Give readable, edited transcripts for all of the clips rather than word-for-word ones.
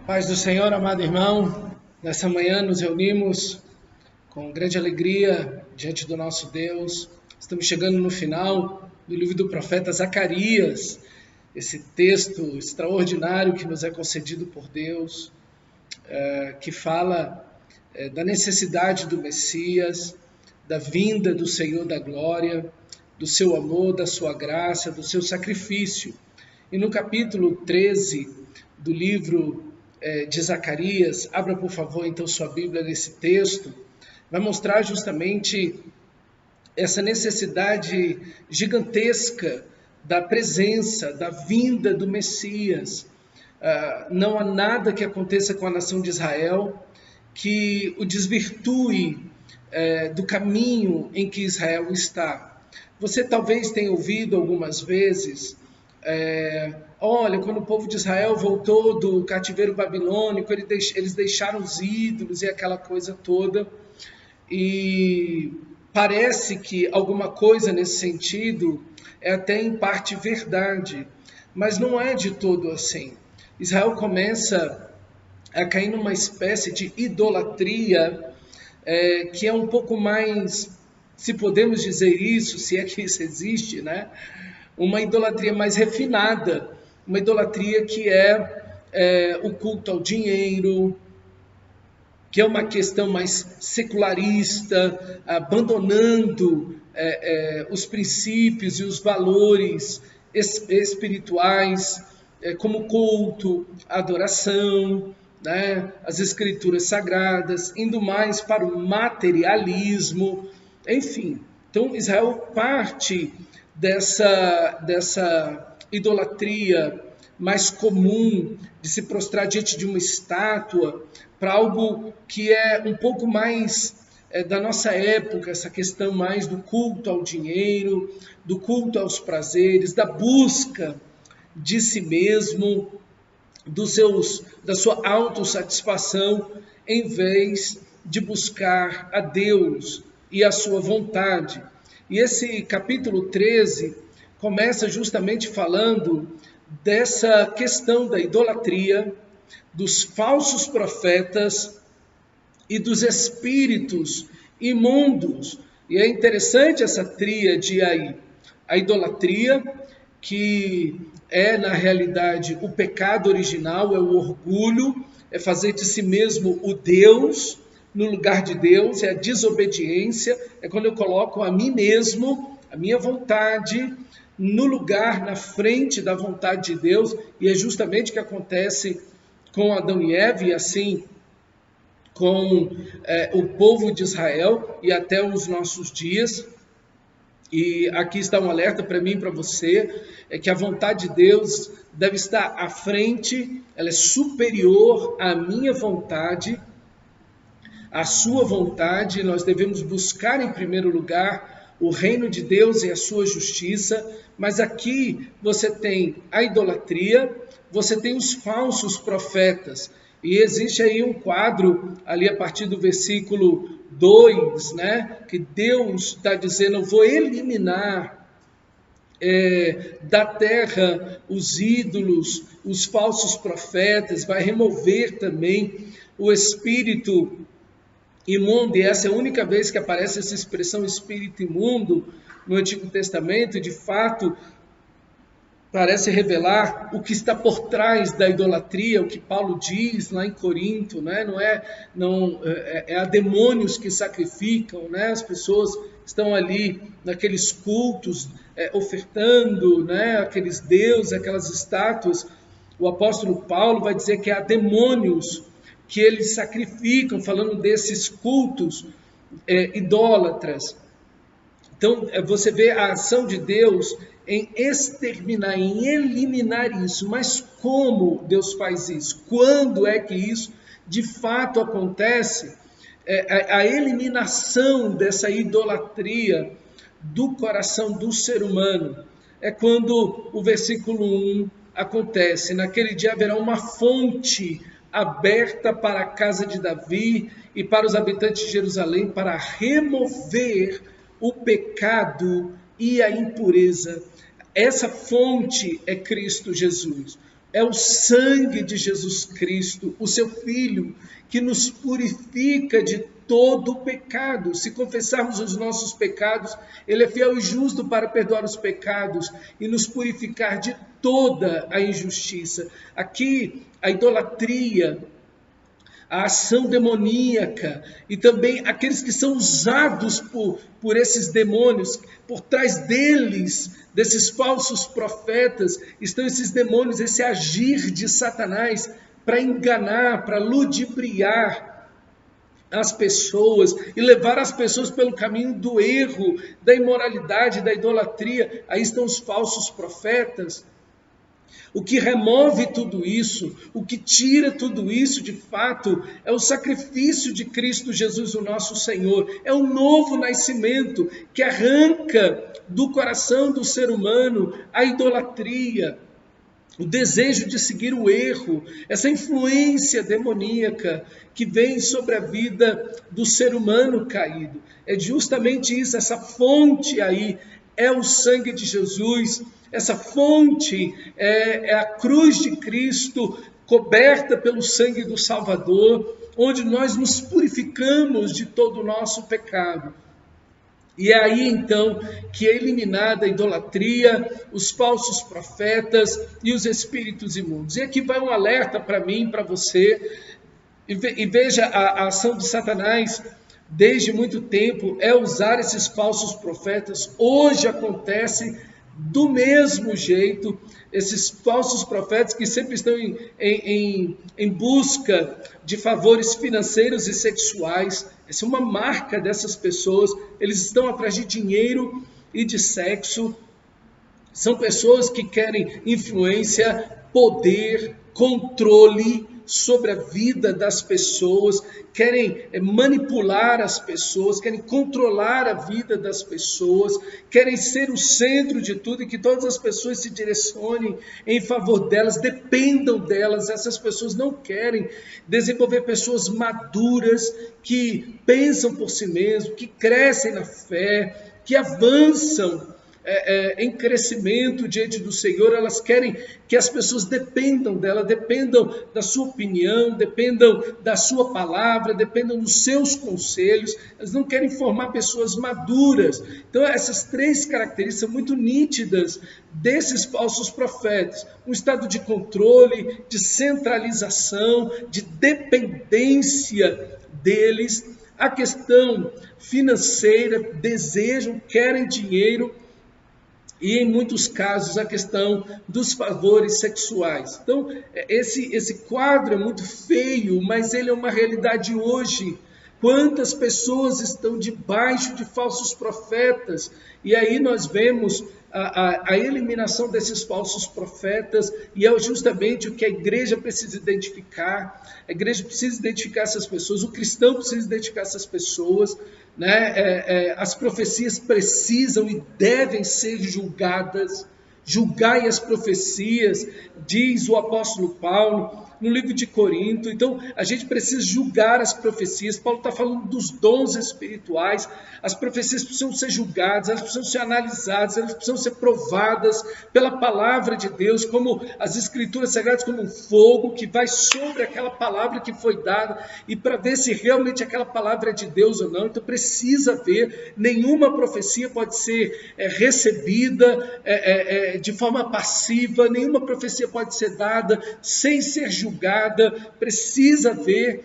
Paz do Senhor, amado irmão, nessa manhã nos reunimos com grande alegria diante do nosso Deus. Estamos chegando no final do livro do profeta Zacarias, esse texto extraordinário que nos é concedido por Deus, que fala da necessidade do Messias, da vinda do Senhor da glória, do seu amor, da sua graça, do seu sacrifício. E no capítulo 13 do livro de Zacarias, abra por favor então sua Bíblia nesse texto, vai mostrar justamente essa necessidade gigantesca da presença, da vinda do Messias. Não há nada que aconteça com a nação de Israel que o desvirtue do caminho em que Israel está. Você talvez tenha ouvido algumas vezes, olha, quando o povo de Israel voltou do cativeiro babilônico, eles deixaram os ídolos e aquela coisa toda, e parece que alguma coisa nesse sentido é até em parte verdade, mas não é de todo assim. Israel começa a cair numa espécie de idolatria, que é um pouco mais, se podemos dizer isso, se é que isso existe, né? Uma idolatria mais refinada, uma idolatria que é o culto ao dinheiro, que é uma questão mais secularista, abandonando os princípios e os valores espirituais, como culto, adoração, né, as escrituras sagradas, indo mais para o materialismo, enfim. Então Israel parte dessa idolatria mais comum, de se prostrar diante de uma estátua, para algo que é um pouco mais da nossa época, essa questão mais do culto ao dinheiro, do culto aos prazeres, da busca de si mesmo, da sua autossatisfação, em vez de buscar a Deus e a sua vontade. E esse capítulo 13 começa justamente falando dessa questão da idolatria, dos falsos profetas e dos espíritos imundos. E é interessante essa tríade aí. A idolatria, que é na realidade o pecado original, é o orgulho, é fazer de si mesmo o Deus no lugar de Deus, é a desobediência, é quando eu coloco a mim mesmo, a minha vontade, no lugar, na frente da vontade de Deus, e é justamente o que acontece com Adão e Eva, e assim com o povo de Israel, e até os nossos dias. E aqui está um alerta para mim e para você, é que a vontade de Deus deve estar à frente, ela é superior à minha vontade, à sua vontade. Nós devemos buscar em primeiro lugar o reino de Deus e a sua justiça, mas aqui você tem a idolatria, você tem os falsos profetas, e existe aí um quadro, ali a partir do versículo 2, né, que Deus está dizendo: eu vou eliminar da terra os ídolos, os falsos profetas, vai remover também o espírito imundo, e essa é a única vez que aparece essa expressão espírito imundo no Antigo Testamento. De fato, parece revelar o que está por trás da idolatria, o que Paulo diz lá em Corinto, né? É a demônios que sacrificam, né? As pessoas estão ali naqueles cultos, ofertando, né? Aqueles deuses, aquelas estátuas. O apóstolo Paulo vai dizer que há demônios que eles sacrificam, falando desses cultos idólatras. Então, você vê a ação de Deus em exterminar, em eliminar isso. Mas como Deus faz isso? Quando é que isso de fato acontece? A eliminação dessa idolatria do coração do ser humano é quando o versículo 1 acontece. Naquele dia haverá uma fonte aberta para a casa de Davi e para os habitantes de Jerusalém, para remover o pecado e a impureza. Essa fonte é Cristo Jesus. é o sangue de Jesus Cristo, o seu Filho, que nos purifica de todo o pecado. Se confessarmos os nossos pecados, Ele é fiel e justo para perdoar os pecados e nos purificar de toda a injustiça. Aqui, a idolatria, a ação demoníaca e também aqueles que são usados por esses demônios, por trás deles, desses falsos profetas, estão esses demônios, esse agir de Satanás para enganar, para ludibriar as pessoas e levar as pessoas pelo caminho do erro, da imoralidade, da idolatria. Aí estão os falsos profetas. O que remove tudo isso, o que tira tudo isso de fato, é o sacrifício de Cristo Jesus, o nosso Senhor. É o novo nascimento que arranca do coração do ser humano a idolatria, o desejo de seguir o erro, essa influência demoníaca que vem sobre a vida do ser humano caído. É justamente isso, essa fonte aí é o sangue de Jesus, essa fonte é a cruz de Cristo, coberta pelo sangue do Salvador, onde nós nos purificamos de todo o nosso pecado. E é aí então que é eliminada a idolatria, os falsos profetas e os espíritos imundos. E aqui vai um alerta para mim, para você, e veja a ação de Satanás desde muito tempo, é usar esses falsos profetas. Hoje acontece do mesmo jeito, esses falsos profetas que sempre estão em busca de favores financeiros e sexuais. Essa é uma marca dessas pessoas. Eles estão atrás de dinheiro e de sexo. São pessoas que querem influência, poder, controle sobre a vida das pessoas, querem manipular as pessoas, querem controlar a vida das pessoas, querem ser o centro de tudo e que todas as pessoas se direcionem em favor delas, dependam delas. Essas pessoas não querem desenvolver pessoas maduras, que pensam por si mesmas, que crescem na fé, que avançam em crescimento diante do Senhor. Elas querem que as pessoas dependam dela, dependam da sua opinião, dependam da sua palavra, dependam dos seus conselhos. Elas não querem formar pessoas maduras. Então essas três características são muito nítidas desses falsos profetas: um estado de controle, de centralização, de dependência deles, a questão financeira, desejam, querem dinheiro, e em muitos casos a questão dos favores sexuais. Então esse quadro é muito feio, mas ele é uma realidade hoje. Quantas pessoas estão debaixo de falsos profetas? E aí nós vemos a eliminação desses falsos profetas, e é justamente o que a igreja precisa identificar. A igreja precisa identificar essas pessoas, o cristão precisa identificar essas pessoas, né? As profecias precisam e devem ser julgadas. Julgai as profecias, diz o apóstolo Paulo no livro de Corinto. Então a gente precisa julgar as profecias. Paulo está falando dos dons espirituais. As profecias precisam ser julgadas, elas precisam ser analisadas, elas precisam ser provadas pela palavra de Deus, como as escrituras sagradas, como um fogo que vai sobre aquela palavra que foi dada, e para ver se realmente aquela palavra é de Deus ou não. Então precisa ver. Nenhuma profecia pode ser recebida de forma passiva, nenhuma profecia pode ser dada sem ser julgada. Precisa ver,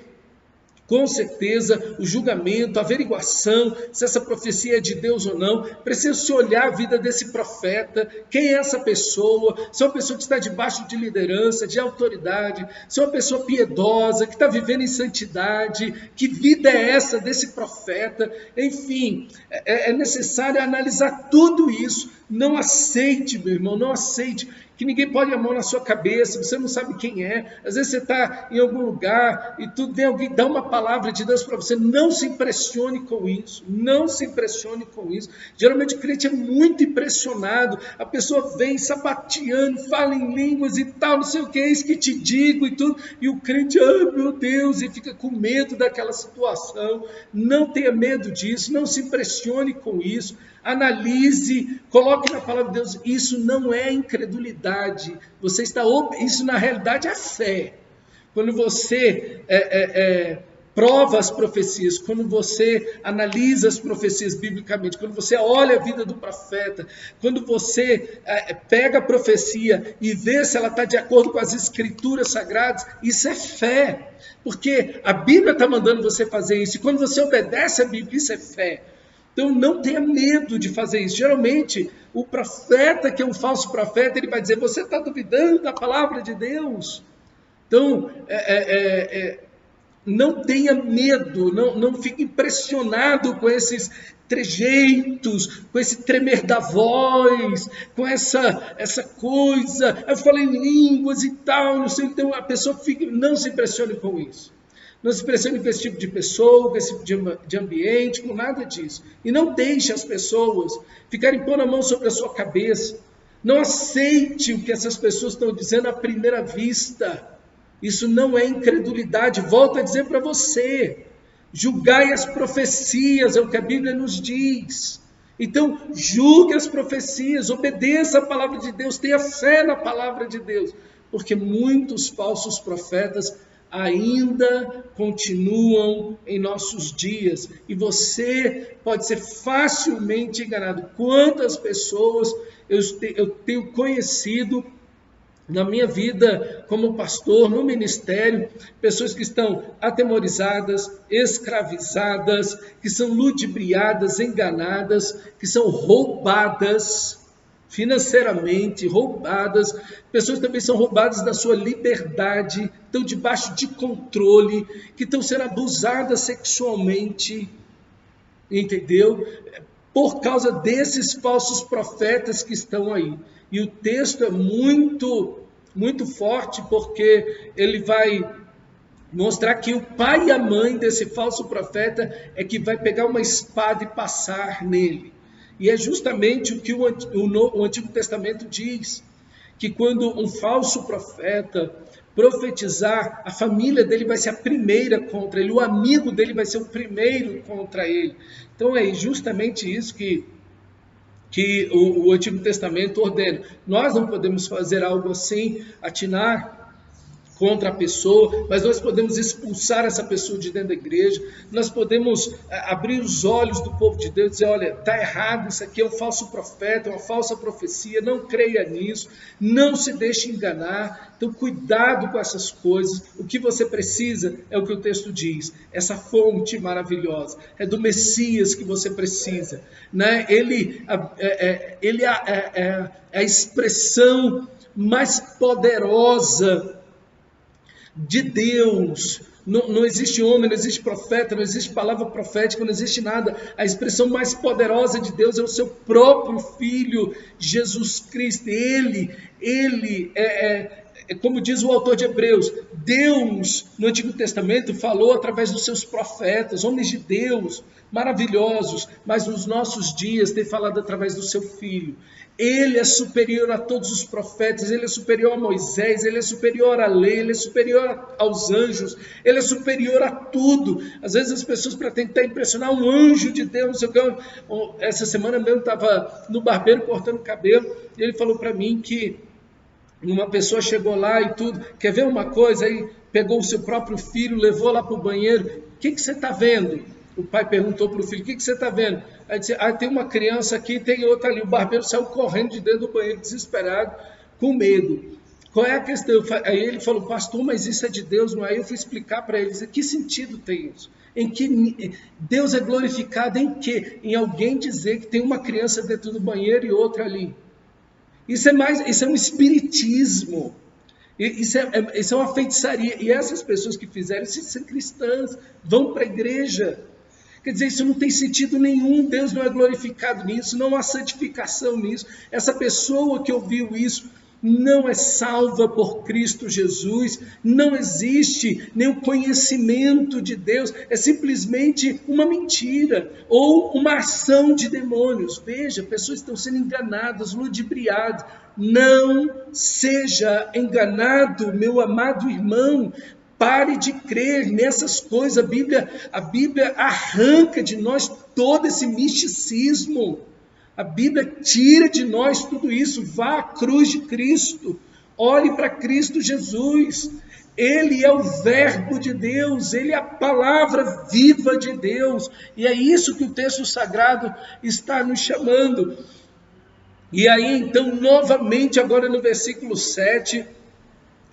com certeza, o julgamento, a averiguação, se essa profecia é de Deus ou não. Precisa se olhar a vida desse profeta, quem é essa pessoa, se é uma pessoa que está debaixo de liderança, de autoridade, se é uma pessoa piedosa, que está vivendo em santidade, que vida é essa desse profeta. Enfim, é necessário analisar tudo isso. Não aceite, meu irmão, não aceite que ninguém põe a mão na sua cabeça, você não sabe quem é. Às vezes você está em algum lugar e tudo, vem alguém dar uma palavra de Deus para você. Não se impressione com isso, não se impressione com isso. Geralmente o crente é muito impressionado, a pessoa vem sapateando, fala em línguas e tal, não sei o que é isso que te digo e tudo, e o crente, meu Deus, e fica com medo daquela situação. Não tenha medo disso, não se impressione com isso. analise, coloque na palavra de Deus. Isso não é incredulidade. Isso na realidade é fé. Quando você prova as profecias, quando você analisa as profecias biblicamente, quando você olha a vida do profeta, quando você pega a profecia e vê se ela está de acordo com as escrituras sagradas, isso é fé, porque a Bíblia está mandando você fazer isso, e quando você obedece a Bíblia, isso é fé. Então não tenha medo de fazer isso. Geralmente, o profeta, que é um falso profeta, ele vai dizer, você está duvidando da palavra de Deus? Então, não tenha medo, não fique impressionado com esses trejeitos, com esse tremer da voz, com essa coisa, eu falei em línguas e tal, não sei, então a pessoa não se impressione com isso. Não se impressione com esse tipo de pessoa, com esse tipo de ambiente, com nada disso. E não deixe as pessoas ficarem pondo a mão sobre a sua cabeça. Não aceite o que essas pessoas estão dizendo à primeira vista. Isso não é incredulidade. Volto a dizer para você, julgai as profecias, é o que a Bíblia nos diz. Então, julgue as profecias, obedeça a palavra de Deus, tenha fé na palavra de Deus, porque muitos falsos profetas ainda continuam em nossos dias, e você pode ser facilmente enganado. Quantas pessoas eu tenho conhecido na minha vida como pastor, no ministério, pessoas que estão atemorizadas, escravizadas, que são ludibriadas, enganadas, que são roubadas financeiramente, roubadas. Pessoas também são roubadas da sua liberdade, estão debaixo de controle, que estão sendo abusadas sexualmente, entendeu? Por causa desses falsos profetas que estão aí. E o texto é muito forte, porque ele vai mostrar que o pai e a mãe desse falso profeta é que vai pegar uma espada e passar nele. E é justamente o que o Antigo Testamento diz, que quando um falso profeta profetizar, a família dele vai ser a primeira contra ele, o amigo dele vai ser o primeiro contra ele. Então é justamente isso que o Antigo Testamento ordena. Nós não podemos fazer algo assim, atinar contra a pessoa, mas nós podemos expulsar essa pessoa de dentro da igreja, nós podemos abrir os olhos do povo de Deus e dizer, olha, está errado, isso aqui é um falso profeta, é uma falsa profecia, não creia nisso, não se deixe enganar. Então cuidado com essas coisas. O que você precisa é o que o texto diz, essa fonte maravilhosa, é do Messias que você precisa, né? Ele é a expressão mais poderosa de Deus. Não existe homem, não existe profeta, não existe palavra profética, não existe nada. A expressão mais poderosa de Deus é o seu próprio Filho, Jesus Cristo. Ele como diz o autor de Hebreus, Deus no Antigo Testamento falou através dos seus profetas, homens de Deus, maravilhosos, mas nos nossos dias tem falado através do seu Filho. Ele é superior a todos os profetas, ele é superior a Moisés, ele é superior à lei, ele é superior aos anjos, ele é superior a tudo. Às vezes as pessoas, para tentar impressionar um anjo de Deus, não sei o que. Essa semana mesmo estava no barbeiro cortando cabelo, e ele falou para mim que uma pessoa chegou lá e tudo, quer ver uma coisa? Aí pegou o seu próprio filho, levou lá para o banheiro. O que você está vendo? O pai perguntou para o filho, o que você está vendo? Aí disse, tem uma criança aqui, tem outra ali. O barbeiro saiu correndo de dentro do banheiro, desesperado, com medo. Qual é a questão? Aí ele falou, pastor, mas isso é de Deus, não é? Aí eu fui explicar para ele, que sentido tem isso? Em que Deus é glorificado em quê? Em alguém dizer que tem uma criança dentro do banheiro e outra ali. Isso é um espiritismo, isso é uma feitiçaria, e essas pessoas que fizeram isso são cristãs, vão para a igreja, quer dizer, isso não tem sentido nenhum, Deus não é glorificado nisso, não há santificação nisso, essa pessoa que ouviu isso não é salva por Cristo Jesus, não existe nenhum conhecimento de Deus, é simplesmente uma mentira ou uma ação de demônios. Veja, pessoas estão sendo enganadas, ludibriadas. Não seja enganado, meu amado irmão. Pare de crer nessas coisas. A Bíblia arranca de nós todo esse misticismo. A Bíblia tira de nós tudo isso. Vá à cruz de Cristo. Olhe para Cristo Jesus. Ele é o Verbo de Deus, Ele é a palavra viva de Deus. E é isso que o texto sagrado está nos chamando. E aí, então, novamente, agora no versículo 7,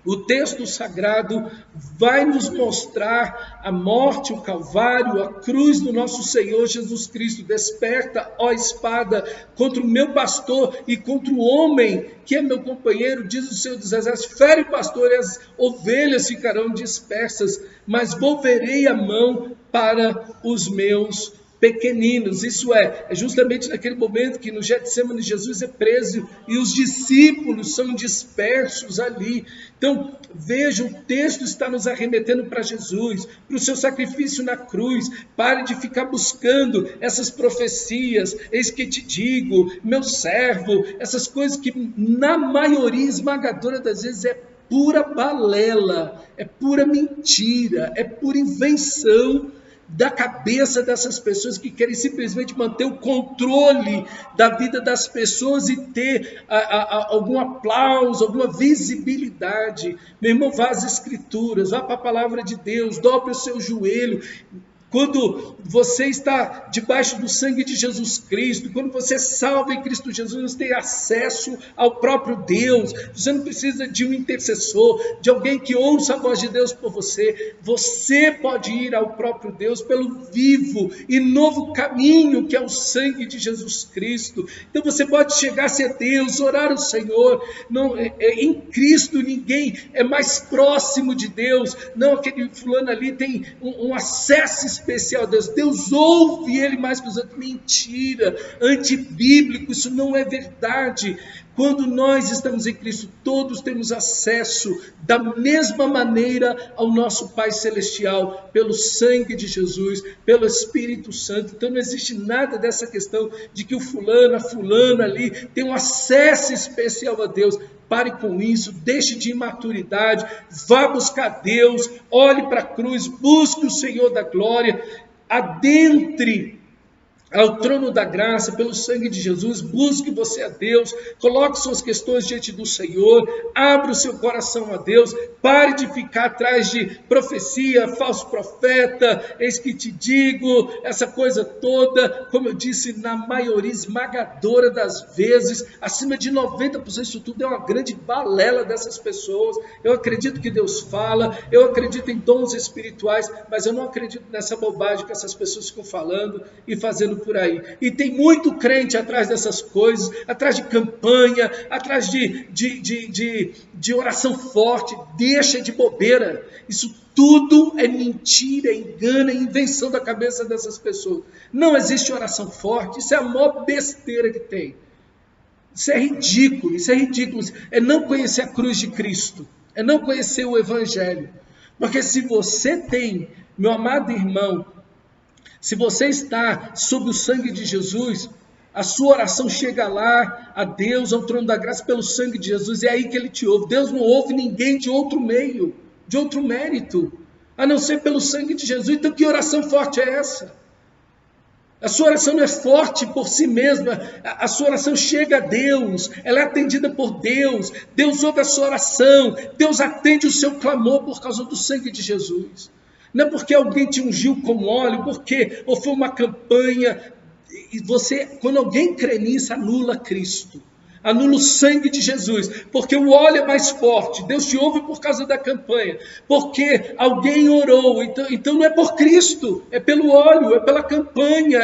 o texto sagrado vai nos mostrar a morte, o Calvário, a cruz do nosso Senhor Jesus Cristo. Desperta, ó espada, contra o meu pastor e contra o homem que é meu companheiro, diz o Senhor dos Exércitos. Fere o pastor e as ovelhas ficarão dispersas, mas volverei a mão para os meus pequeninos. Isso é justamente naquele momento que no Getsemane Jesus é preso e os discípulos são dispersos ali. Então, veja, o texto está nos arremetendo para Jesus, para o seu sacrifício na cruz. Pare de ficar buscando essas profecias, eis que te digo, meu servo, essas coisas que na maioria esmagadora das vezes é pura balela, é pura mentira, é pura invenção da cabeça dessas pessoas que querem simplesmente manter o controle da vida das pessoas e ter algum aplauso, alguma visibilidade. Meu irmão, vá às Escrituras, vá para a palavra de Deus, dobre o seu joelho. Quando você está debaixo do sangue de Jesus Cristo, quando você é salvo em Cristo Jesus, você tem acesso ao próprio Deus. Você não precisa de um intercessor, de alguém que ouça a voz de Deus por você. Você pode ir ao próprio Deus pelo vivo e novo caminho que é o sangue de Jesus Cristo. Então você pode chegar-se a Deus, orar ao Senhor. Não, em Cristo ninguém é mais próximo de Deus. Não, aquele fulano ali tem um acesso especial a Deus. Deus ouve ele mais que os outros. Mentira, antibíblico, isso não é verdade. Quando nós estamos em Cristo, todos temos acesso da mesma maneira ao nosso Pai Celestial, pelo sangue de Jesus, pelo Espírito Santo. Então não existe nada dessa questão de que o fulano, a fulana ali tem um acesso especial a Deus. Pare com isso, deixe de imaturidade, vá buscar Deus, olhe para a cruz, busque o Senhor da glória, adentre ao trono da graça, pelo sangue de Jesus, busque você a Deus, coloque suas questões diante do Senhor, abra o seu coração a Deus, pare de ficar atrás de profecia, falso profeta, eis que te digo, essa coisa toda, como eu disse, na maioria esmagadora das vezes, acima de 90% disso tudo é uma grande balela dessas pessoas. Eu acredito que Deus fala, eu acredito em dons espirituais, mas eu não acredito nessa bobagem que essas pessoas ficam falando e fazendo por aí. E tem muito crente atrás dessas coisas, atrás de campanha, atrás de oração forte. Deixa de bobeira. Isso tudo é mentira, engano, é invenção da cabeça dessas pessoas. Não existe oração forte. Isso é a maior besteira que tem. Isso é ridículo, isso é ridículo. É não conhecer a cruz de Cristo, é não conhecer o Evangelho. Porque se você tem, meu amado irmão, se você está sob o sangue de Jesus, a sua oração chega lá a Deus, ao trono da graça, pelo sangue de Jesus, é aí que Ele te ouve. Deus não ouve ninguém de outro meio, de outro mérito, a não ser pelo sangue de Jesus. Então que oração forte é essa? A sua oração não é forte por si mesma, a sua oração chega a Deus, ela é atendida por Deus, Deus ouve a sua oração, Deus atende o seu clamor por causa do sangue de Jesus. Não é porque alguém te ungiu com óleo, porque ou foi uma campanha, e você, quando alguém crê nisso, anula Cristo, anula o sangue de Jesus, porque o óleo é mais forte, Deus te ouve por causa da campanha, porque alguém orou, então não é por Cristo, é pelo óleo, é pela campanha,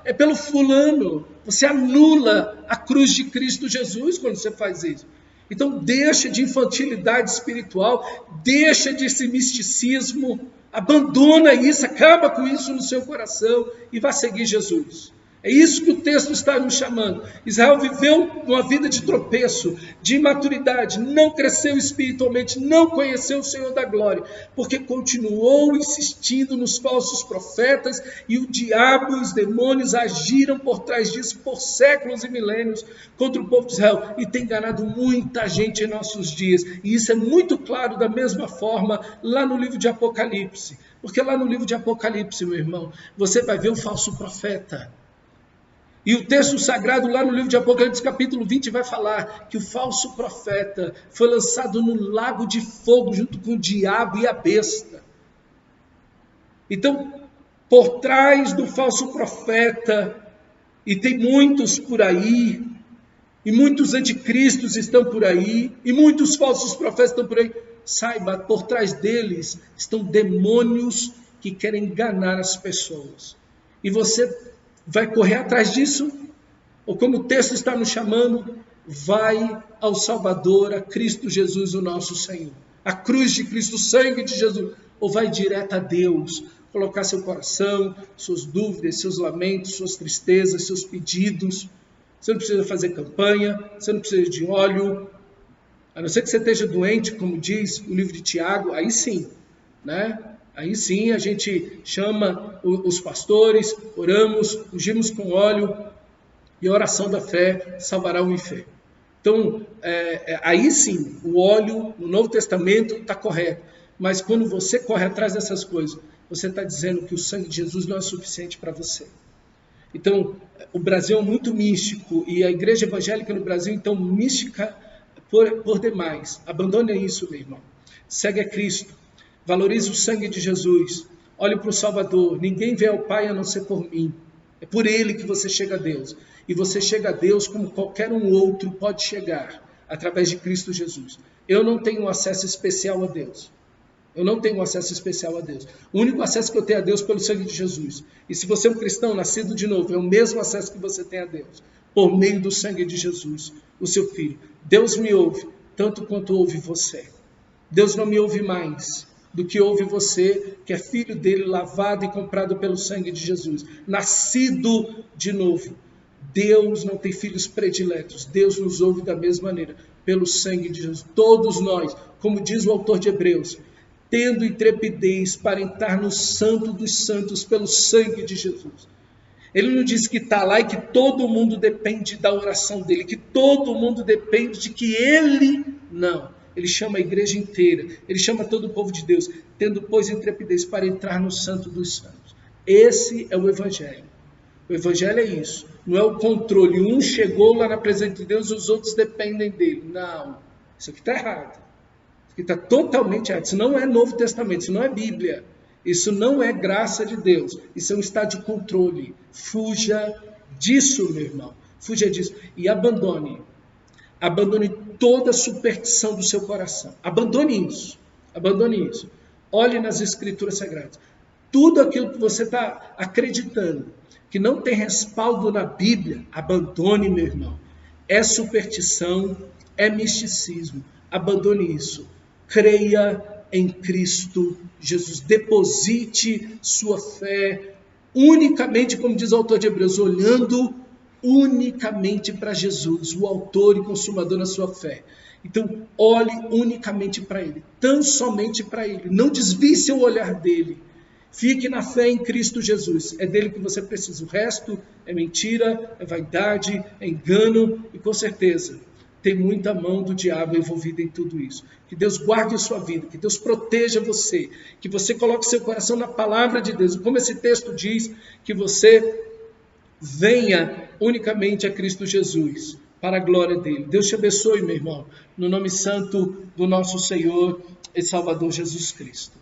é pelo fulano. Você anula a cruz de Cristo Jesus quando você faz isso. Então deixa de infantilidade espiritual, deixa desse misticismo, abandona isso, acaba com isso no seu coração e vá seguir Jesus. É isso que o texto está nos chamando. Israel viveu uma vida de tropeço, de imaturidade, não cresceu espiritualmente, não conheceu o Senhor da glória, porque continuou insistindo nos falsos profetas e o diabo e os demônios agiram por trás disso por séculos e milênios contra o povo de Israel e tem enganado muita gente em nossos dias. E isso é muito claro da mesma forma lá no livro de Apocalipse, porque lá no livro de Apocalipse, meu irmão, você vai ver o falso profeta. E o texto sagrado lá no livro de Apocalipse, capítulo 20, vai falar que o falso profeta foi lançado no lago de fogo junto com o diabo e a besta. Então, por trás do falso profeta, e tem muitos por aí, e muitos anticristos estão por aí, e muitos falsos profetas estão por aí, saiba, por trás deles estão demônios que querem enganar as pessoas. E você vai correr atrás disso? Ou como o texto está nos chamando, vai ao Salvador, a Cristo Jesus, o nosso Senhor. A cruz de Cristo, o sangue de Jesus. Ou vai direto a Deus, colocar seu coração, suas dúvidas, seus lamentos, suas tristezas, seus pedidos. Você não precisa fazer campanha, você não precisa de óleo. A não ser que você esteja doente, como diz o livro de Tiago, aí sim, né? Aí sim a gente chama os pastores, oramos, ungimos com óleo e a oração da fé salvará o enfermo. Então, aí sim, o óleo no Novo Testamento está correto. Mas quando você corre atrás dessas coisas, você está dizendo que o sangue de Jesus não é suficiente para você. Então, o Brasil é muito místico e a igreja evangélica no Brasil, então, mística por demais. Abandone isso, meu irmão. Segue a Cristo. Valorize o sangue de Jesus. Olhe para o Salvador. Ninguém vê ao Pai a não ser por mim. É por Ele que você chega a Deus. E você chega a Deus como qualquer um outro pode chegar, através de Cristo Jesus. Eu não tenho acesso especial a Deus. Eu não tenho acesso especial a Deus. O único acesso que eu tenho a Deus é pelo sangue de Jesus. E se você é um cristão nascido de novo, é o mesmo acesso que você tem a Deus, por meio do sangue de Jesus, o seu Filho. Deus me ouve, tanto quanto ouve você. Deus não me ouve mais do que ouve você, que é filho dele, lavado e comprado pelo sangue de Jesus, nascido de novo. Deus não tem filhos prediletos. Deus nos ouve da mesma maneira, pelo sangue de Jesus. Todos nós, como diz o autor de Hebreus, tendo intrepidez para entrar no santo dos santos pelo sangue de Jesus. Ele não diz que está lá e que todo mundo depende da oração dele, que todo mundo depende de que ele... Não, ele chama a igreja inteira, ele chama todo o povo de Deus, tendo, pois, intrepidez para entrar no santo dos santos. Esse é o Evangelho. O Evangelho é isso, não é o controle. Um chegou lá na presença de Deus e os outros dependem dele. Não, isso aqui está errado. Que está totalmente errado. Isso não é Novo Testamento, isso não é Bíblia. Isso não é graça de Deus. Isso é um estado de controle. Fuja disso, meu irmão. Fuja disso. E abandone. Abandone toda a superstição do seu coração. Abandone isso. Abandone isso. Olhe nas Escrituras Sagradas. Tudo aquilo que você está acreditando, que não tem respaldo na Bíblia, abandone, meu irmão. É superstição, é misticismo. Abandone isso. Creia em Cristo Jesus. Deposite sua fé unicamente, como diz o autor de Hebreus, olhando unicamente para Jesus, o autor e consumador da sua fé. Então, olhe unicamente para Ele, tão somente para Ele. Não desvie seu olhar dele. Fique na fé em Cristo Jesus. É dele que você precisa. O resto é mentira, é vaidade, é engano e, com certeza, tem muita mão do diabo envolvida em tudo isso. Que Deus guarde a sua vida, que Deus proteja você, que você coloque seu coração na palavra de Deus. Como esse texto diz, que você venha unicamente a Cristo Jesus, para a glória dele. Deus te abençoe, meu irmão, no nome santo do nosso Senhor e Salvador Jesus Cristo.